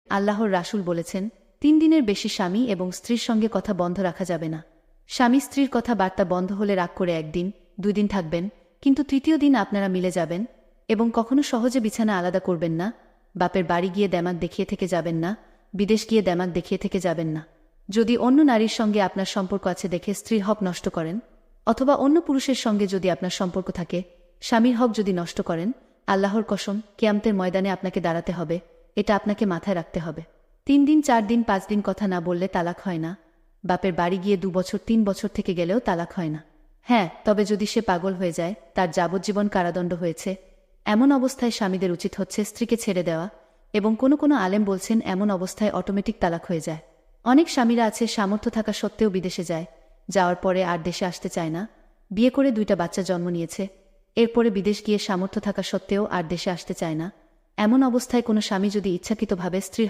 আল্লাহর রাসূল বলেছেন, 3 দিনের বেশি স্বামী এবং স্ত্রীর সঙ্গে কথা বন্ধ রাখা যাবে না। স্বামী স্ত্রীর কথা বার্তা বন্ধ হলে রাগ করে 1 দিন 2 দিন থাকবেন, কিন্তু 3য় দিন আপনারা মিলে যাবেন এবং কখনো সহজে বিছানা আলাদা করবেন না। বাপের বাড়ি গিয়ে দেমাক দেখিয়ে থেকে যাবেন না, বিদেশ গিয়ে দেমাক দেখিয়ে থেকে যাবেন না। যদি অন্য নারীর সঙ্গে আপনার সম্পর্ক আছে দেখে স্ত্রীর হক নষ্ট করেন, অথবা অন্য পুরুষের সঙ্গে যদি আপনার সম্পর্ক থাকে, স্বামীর হক যদি নষ্ট করেন, আল্লাহর কসম, কিয়ামতের ময়দানে আপনাকে দাঁড়াতে হবে। এটা আপনাকে মাথায় রাখতে হবে। 3 দিন 4 দিন 5 দিন কথা না বললে তালাক হয় না। বাপের বাড়ি গিয়ে 2 বছর 3 বছর থেকে গেলেও তালাক হয় না। হ্যাঁ, তবে যদি সে পাগল হয়ে যায়, তার যাবজ্জীবন কারাদণ্ড হয়েছে, এমন অবস্থায় স্বামীদের উচিত হচ্ছে স্ত্রীকে ছেড়ে দেওয়া, এবং কোনো কোনো আলেম বলছেন এমন অবস্থায় অটোমেটিক তালাক হয়ে যায়। অনেক স্বামীরা আছে সামর্থ্য থাকা সত্ত্বেও বিদেশে যায়, যাওয়ার পরে আর দেশে আসতে চায় না। বিয়ে করে 2টা বাচ্চা জন্ম নিয়েছে, এরপরে বিদেশ গিয়ে সামর্থ্য থাকা সত্ত্বেও আর দেশে আসতে চায় না। এমন অবস্থায় কোনো স্বামী যদি ইচ্ছাকৃতভাবে স্ত্রীর